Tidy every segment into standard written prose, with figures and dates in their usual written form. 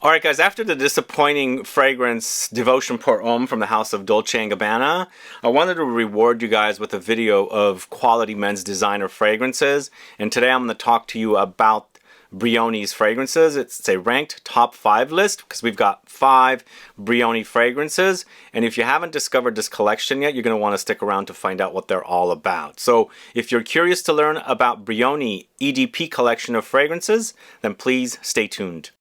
Alright guys, after the disappointing fragrance Devotion Pour Homme from the house of Dolce & Gabbana, I wanted to reward you guys with a video of quality men's designer fragrances. And today I'm going to talk to you about Brioni's fragrances. It's a ranked top 5 list because we've got 5 Brioni fragrances. And if you haven't discovered this collection yet, you're going to want to stick around to find out what they're all about. So if you're curious to learn about Brioni EDP collection of fragrances, then please stay tuned.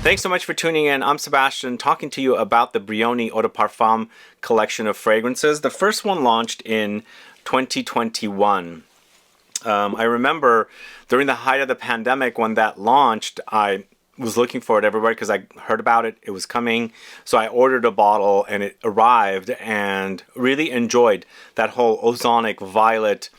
Thanks so much for tuning in. I'm Sebastian, talking to you about the Brioni Eau de Parfum collection of fragrances. The first one launched in 2021. I remember during the height of the pandemic when that launched, I was looking for it everywhere because I heard about it. It was coming. So I ordered a bottle and it arrived and really enjoyed that whole ozonic violet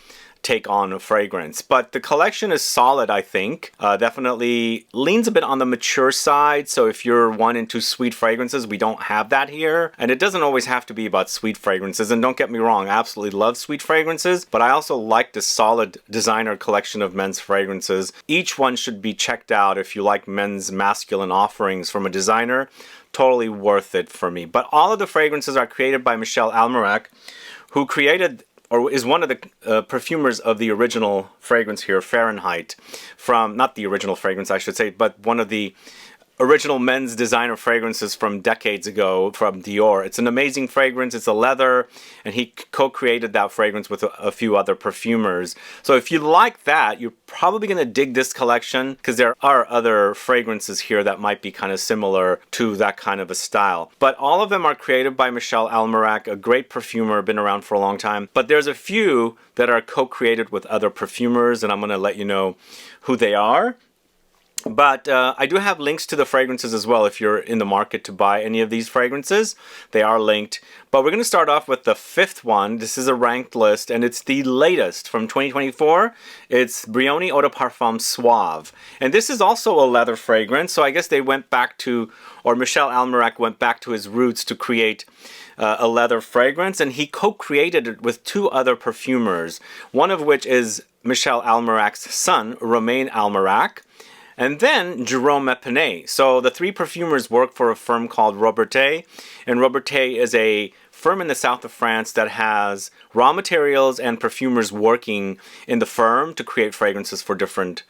take on a fragrance. But the collection is solid, I think. Definitely leans a bit on the mature side. So if you're one into sweet fragrances, we don't have that here. And it doesn't always have to be about sweet fragrances. And don't get me wrong, I absolutely love sweet fragrances. But I also like the solid designer collection of men's fragrances. Each one should be checked out if you like men's masculine offerings from a designer. Totally worth it for me. But all of the fragrances are created by Michel Almairac, who created or is one of the perfumers of the original fragrance here, Fahrenheit, from, not the original fragrance I should say, but one of the original men's designer fragrances from decades ago from Dior. It's an amazing fragrance. It's a leather, and he co-created that fragrance with a few other perfumers. So if you like that, you're probably going to dig this collection because there are other fragrances here that might be kind of similar to that kind of a style. But all of them are created by Michel Almairac, a great perfumer, been around for a long time. But there's a few that are co-created with other perfumers, and I'm going to let you know who they are. But I do have links to the fragrances as well if you're in the market to buy any of these fragrances. They are linked. But we're going to start off with the 5th one. This is a ranked list, and it's the latest from 2024. It's Brioni Eau de Parfum SUAVE. And this is also a leather fragrance, so I guess they went back to, or Michel Almairac went back to his roots to create a leather fragrance, and he co-created it with 2 other perfumers, one of which is Michel Almairac's son, Romain Almairac, and then Jérôme Epinette. So the 3 perfumers work for a firm called Robertet, and Robertet is a firm in the south of France that has raw materials and perfumers working in the firm to create fragrances for different,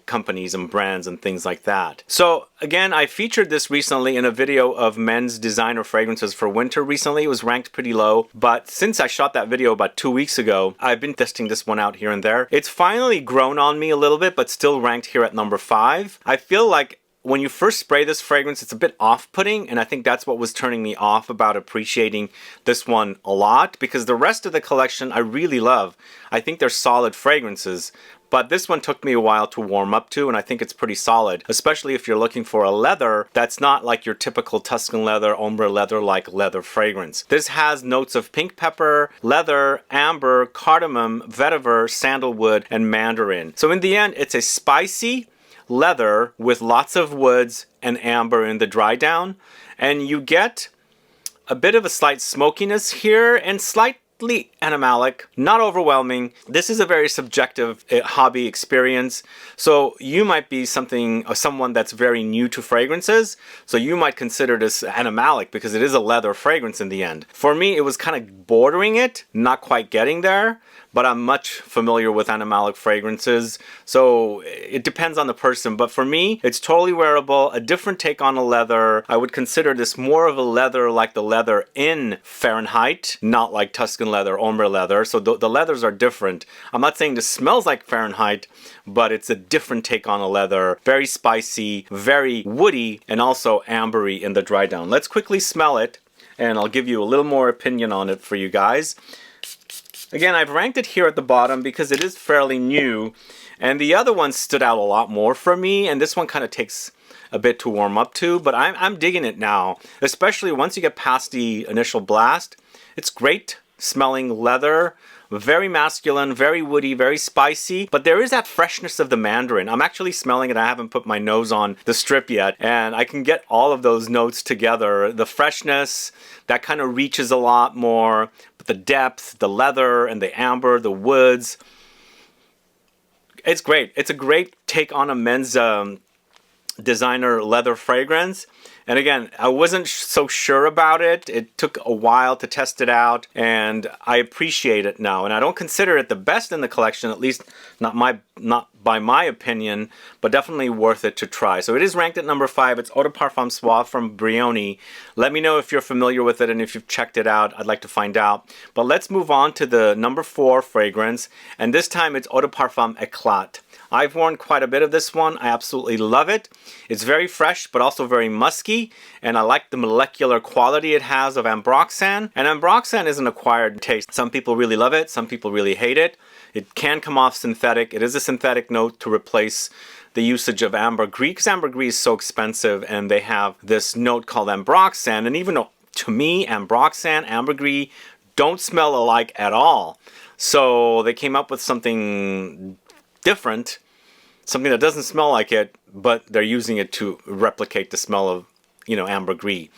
companies and brands and things like that. So again, I featured this recently in a video of men's designer fragrances for winter recently. It was ranked pretty low, but since I shot that video about 2 weeks ago, I've been testing this one out here and there. It's finally grown on me a little bit, but still ranked here at number 5. I feel like when you first spray this fragrance, it's a bit off-putting, and I think that's what was turning me off about appreciating this one a lot, because the rest of the collection I really love. I think they're solid fragrances, but this one took me a while to warm up to, and I think it's pretty solid, especially if you're looking for a leather that's not like your typical Tuscan leather, ombre leather-like leather fragrance. This has notes of pink pepper, leather, amber, cardamom, vetiver, sandalwood, and mandarin. So in the end, it's a spicy leather with lots of woods and amber in the dry down, and you get a bit of a slight smokiness here and slightly animalic, not overwhelming. This is a very subjective hobby experience, so you might be someone that's very new to fragrances, so you might consider this animalic because it is a leather fragrance in the end. For me, it was kind of bordering it, not quite getting there, but I'm much familiar with animalic fragrances, so it depends on the person. But for me, it's totally wearable, a different take on a leather. I would consider this more of a leather like the leather in Fahrenheit, not like Tuscan leather, ombre leather. So the leathers are different. I'm not saying this smells like Fahrenheit, but it's a different take on a leather. Very spicy, very woody, and also ambery in the dry down. Let's quickly smell it, and I'll give you a little more opinion on it for you guys. Again, I've ranked it here at the bottom because it is fairly new, and the other one stood out a lot more for me, and this one kind of takes a bit to warm up to, but I'm digging it now, especially once you get past the initial blast. It's great smelling leather, very masculine, very woody, very spicy, but there is that freshness of the mandarin. I'm actually smelling it. I haven't put my nose on the strip yet, and I can get all of those notes together. The freshness, that kind of reaches a lot more, but the depth, the leather and the amber, the woods, It's great. It's a great take on a men's designer leather fragrance. And again, I wasn't so sure about it. It took a while to test it out, and I appreciate it now. And I don't consider it the best in the collection, at least not by my opinion, but definitely worth it to try. So it is ranked at number 5. It's Eau de Parfum Suave from Brioni. Let me know if you're familiar with it and if you've checked it out. I'd like to find out. But let's move on to the number 4 fragrance, and this time it's Eau de Parfum ECLAT. I've worn quite a bit of this one. I absolutely love it. It's very fresh, but also very musky, and I like the molecular quality it has of Ambroxan. And Ambroxan is an acquired taste. Some people really love it, some people really hate it. It can come off synthetic. It is a synthetic note to replace the usage of ambergris, because ambergris is so expensive, and they have this note called Ambroxan. And even though, to me, Ambroxan, ambergris don't smell alike at all. So they came up with something different, something that doesn't smell like it, but they're using it to replicate the smell of, ambergris.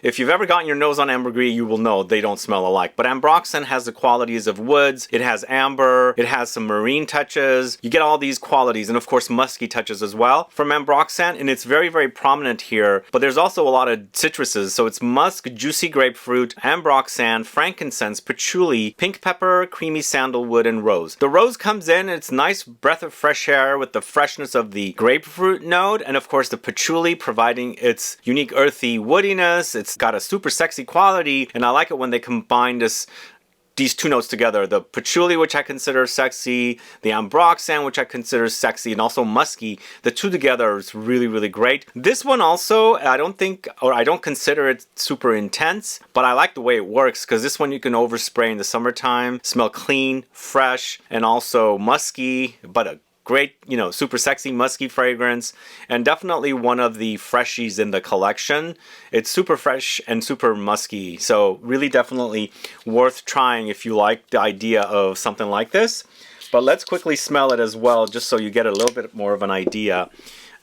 If you've ever gotten your nose on ambergris, you will know they don't smell alike. But Ambroxan has the qualities of woods, it has amber, it has some marine touches. You get all these qualities, and of course musky touches as well from Ambroxan, and it's very, very prominent here. But there's also a lot of citruses, so it's musk, juicy grapefruit, Ambroxan, frankincense, patchouli, pink pepper, creamy sandalwood, and rose. The rose comes in, it's a nice breath of fresh air with the freshness of the grapefruit note, and of course the patchouli providing its unique earthy woodiness. It's got a super sexy quality, and I like it when they combine these two notes together. The patchouli, which I consider sexy, the Ambroxan, which I consider sexy, and also musky. The two together is really, really great. This one also, I don't consider it super intense, but I like the way it works, because this one you can overspray in the summertime, smell clean, fresh, and also musky, but a great, super sexy musky fragrance, and definitely one of the freshies in the collection. It's super fresh and super musky, so really definitely worth trying if you like the idea of something like this. But let's quickly smell it as well, just so you get a little bit more of an idea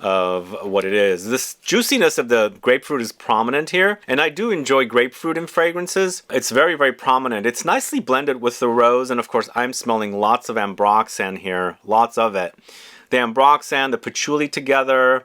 of what it is. This juiciness of the grapefruit is prominent here, and I do enjoy grapefruit in fragrances. It's very, very prominent. It's nicely blended with the rose, and of course I'm smelling lots of Ambroxan here, lots of it. The Ambroxan, the patchouli together.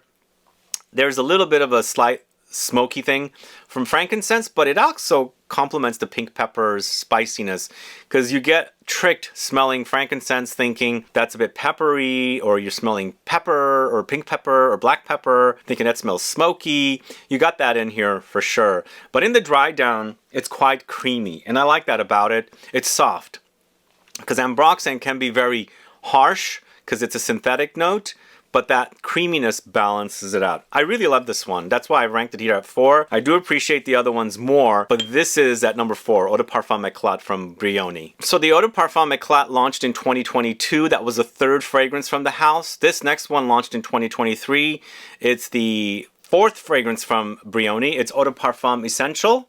There's a little bit of a slight smoky thing from frankincense, but it also complements the pink pepper's spiciness, because you get tricked smelling frankincense thinking that's a bit peppery, or you're smelling pepper or pink pepper or black pepper thinking that smells smoky. You got that in here for sure, but in the dry down it's quite creamy, and I like that about it. It's soft, because Ambroxan can be very harsh because it's a synthetic note, but that creaminess balances it out. I really love this one. That's why I ranked it here at 4. I do appreciate the other ones more, but this is at number 4, Eau de Parfum ECLAT from Brioni. So the Eau de Parfum ECLAT launched in 2022. That was the 3rd fragrance from the house. This next one launched in 2023. It's the 4th fragrance from Brioni. It's Eau de Parfum Essential.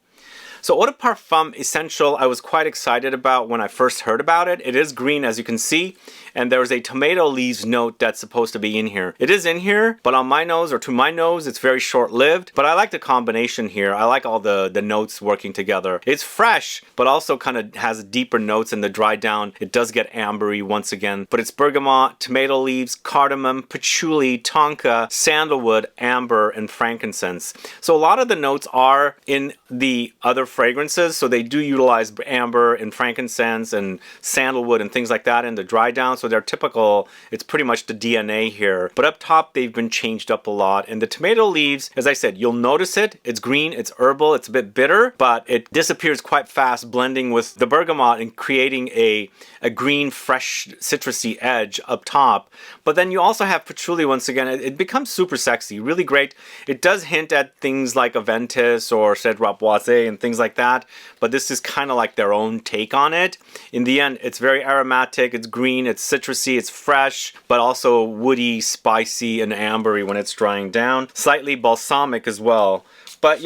So Eau de Parfum Essential, I was quite excited about when I first heard about it. It is green, as you can see, and there's a tomato leaves note that's supposed to be in here. It is in here, but on my nose, or to my nose, it's very short-lived. But I like the combination here. I like all the notes working together. It's fresh, but also kind of has deeper notes in the dry down. It does get ambery once again, but it's bergamot, tomato leaves, cardamom, patchouli, tonka, sandalwood, amber, and frankincense. So a lot of the notes are in the other fragrances, so they do utilize amber and frankincense and sandalwood and things like that in the dry down, so they're typical. It's pretty much the DNA here, but up top they've been changed up a lot. And the tomato leaves, as I said, you'll notice it. It's green, it's herbal, it's a bit bitter, but it disappears quite fast, blending with the bergamot and creating a green, fresh, citrusy edge up top. But then you also have patchouli once again. It becomes super sexy, really great. It does hint at things like Aventus or Cedar Boisé and things like that, but this is kind of like their own take on it. In the end, it's very aromatic, it's green, it's citrusy, it's fresh, but also woody, spicy, and ambery when it's drying down. Slightly balsamic as well. But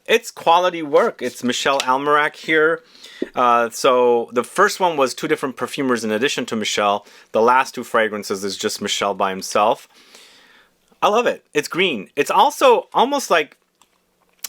it's quality work. It's Michel Almairac here. So the first one was 2 different perfumers in addition to Michel. The last 2 fragrances is just Michel by himself. I love it. It's green. It's also almost like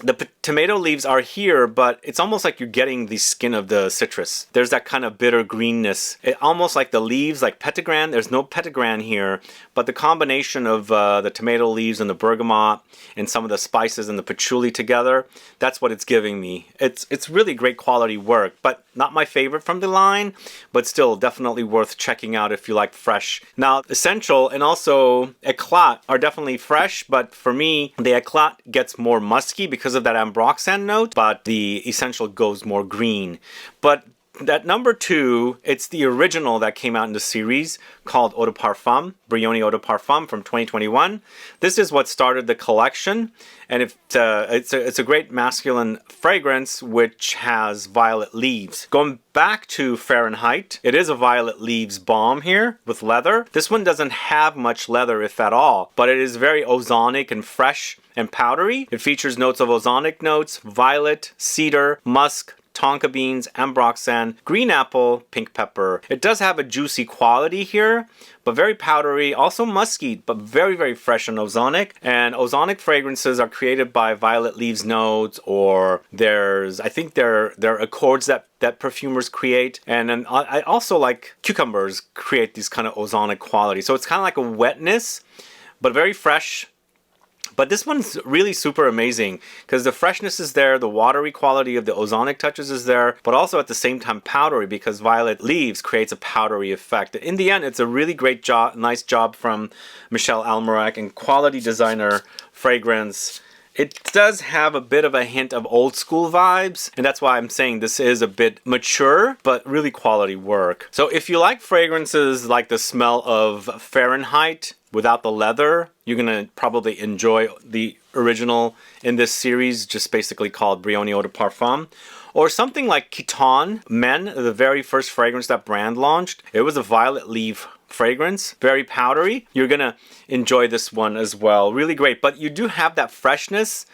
The tomato leaves are here, but it's almost like you're getting the skin of the citrus. There's that kind of bitter greenness. Almost like the leaves, like petitgrain. There's no petitgrain here, but the combination of the tomato leaves and the bergamot and some of the spices and the patchouli together, that's what it's giving me. It's really great quality work, but not my favorite from the line, but still definitely worth checking out if you like fresh. Now, Essential and also ECLAT are definitely fresh, but for me, the ECLAT gets more musky because of that Ambroxan note, but the Essential goes more green. But that number 2, it's the original that came out in the series called Eau de Parfum, Brioni Eau de Parfum from 2021. This is what started the collection, and it's a great masculine fragrance which has violet leaves. Going back to Fahrenheit, it is a violet leaves balm here with leather. This one doesn't have much leather, if at all, but it is very ozonic and fresh and powdery. It features notes of ozonic notes, violet, cedar, musk, tonka beans, ambroxan, green apple, pink pepper. It does have a juicy quality here, but very powdery, also musky, but very, very fresh and ozonic. And ozonic fragrances are created by violet leaves notes, or I think there are accords that perfumers create. And then I also like cucumbers create these kind of ozonic qualities. So it's kind of like a wetness, but very fresh. But this one's really super amazing because the freshness is there, the watery quality of the ozonic touches is there, but also at the same time powdery because violet leaves creates a powdery effect. In the end, it's a really great job, nice job from Michel Almairac and quality designer fragrance. It does have a bit of a hint of old school vibes, and that's why I'm saying this is a bit mature, but really quality work. So if you like fragrances like the smell of Fahrenheit without the leather, you're gonna probably enjoy the original in this series, just basically called Brioni Eau de Parfum. Or something like Kiton Men, the very first fragrance that brand launched. It was a violet leaf fragrance, very powdery. You're gonna enjoy this one as well. Really great, but you do have that freshness,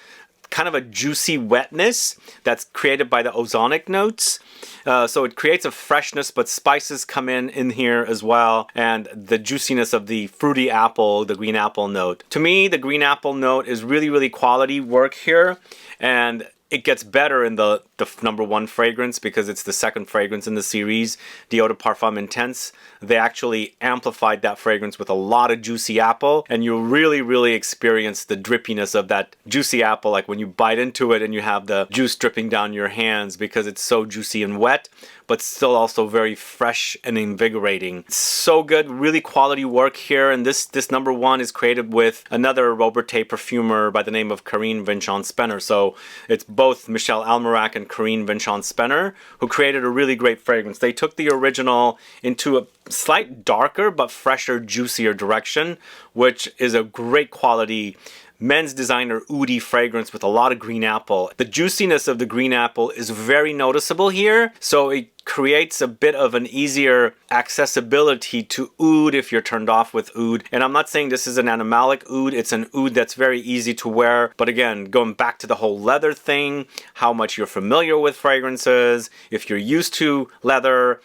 kind of a juicy wetness that's created by the ozonic notes. So it creates a freshness, but spices come in here as well, and the juiciness of the fruity apple, the green apple note. To me, the green apple note is really, really quality work here, and it gets better in the number 1 fragrance because it's the second fragrance in the series, the Eau de Parfum Intense. They actually amplified that fragrance with a lot of juicy apple, and you really, really experience the drippiness of that juicy apple, like when you bite into it and you have the juice dripping down your hands because it's so juicy and wet, but still also very fresh and invigorating. It's so good, really quality work here, and this number 1 is created with another Robertet perfumer by the name of Karine Vinchon-Spehner. So it's both Michel Almairac and Karine Vinchon-Spehner who created a really great fragrance. They took the original into a slight darker but fresher, juicier direction, which is a great quality men's designer oudi fragrance with a lot of green apple. The juiciness of the green apple is very noticeable here, so it creates a bit of an easier accessibility to oud if you're turned off with oud. And I'm not saying this is an animalic oud, it's an oud that's very easy to wear. But again, going back to the whole leather thing, how much you're familiar with fragrances, if you're used to leather,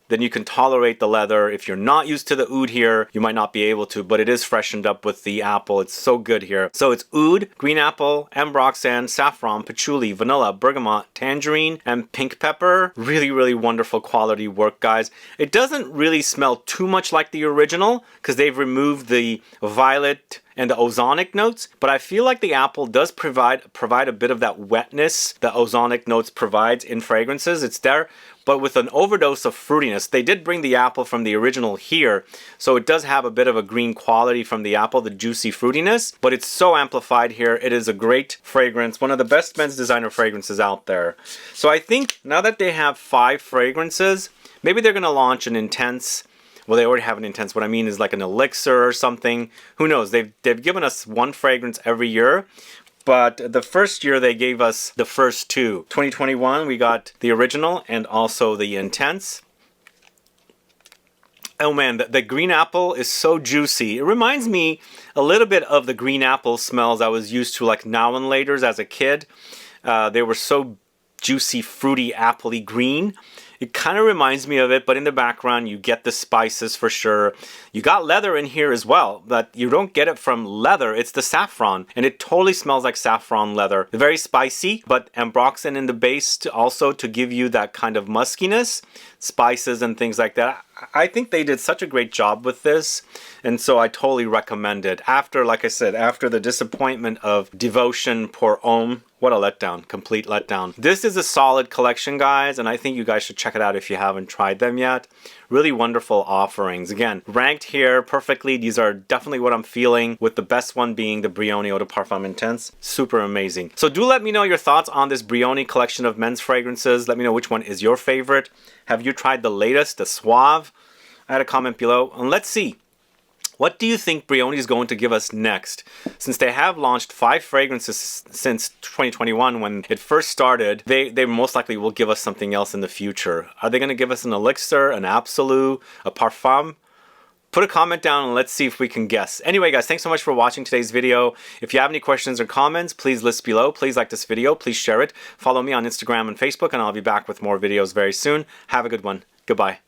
then you can tolerate the leather. If you're not used to the oud here, you might not be able to, but it is freshened up with the apple. It's so good here. So it's oud, green apple, ambroxan, saffron, patchouli, vanilla, bergamot, tangerine, and pink pepper. Really, really wonderful quality work, guys. It doesn't really smell too much like the original because they've removed the violet and the ozonic notes, but I feel like the apple does provide a bit of that wetness that ozonic notes provides in fragrances. It's there, but with an overdose of fruitiness. They did bring the apple from the original here, so it does have a bit of a green quality from the apple, the juicy fruitiness, but it's so amplified here. It is a great fragrance, one of the best men's designer fragrances out there. So I think now that they have 5 fragrances, maybe they're going to launch an intense. Well, they already have an intense. What I mean is like an elixir or something. Who knows? They've given us 1 fragrance every year. But the first year they gave us the first 2. 2021 we got the original and also the intense. Oh man, the green apple is so juicy. It reminds me a little bit of the green apple smells I was used to like Now and Laters as a kid. They were so juicy, fruity, appley green. It kind of reminds me of it, but in the background you get the spices for sure. You got leather in here as well, but you don't get it from leather, it's the saffron, and it totally smells like saffron leather. Very spicy, but ambroxan in the base also to give you that kind of muskiness, spices and things like that. I think they did such a great job with this, and so I totally recommend it. After, like I said, after the disappointment of Devotion Pour Homme, what a letdown, complete letdown. This is a solid collection, guys, and I think you guys should check it out if you haven't tried them yet. Really wonderful offerings. Again, ranked here perfectly. These are definitely what I'm feeling, with the best one being the Brioni Eau de Parfum Intense. Super amazing. So do let me know your thoughts on this Brioni collection of men's fragrances. Let me know which one is your favorite. Have you tried the latest, the SUAVE? Add a comment below, and let's see. What do you think Brioni is going to give us next? Since they have launched 5 fragrances since 2021 when it first started, they most likely will give us something else in the future. Are they going to give us an elixir, an absolute, a parfum? Put a comment down and let's see if we can guess. Anyway, guys, thanks so much for watching today's video. If you have any questions or comments, please list below. Please like this video. Please share it. Follow me on Instagram and Facebook, and I'll be back with more videos very soon. Have a good one. Goodbye.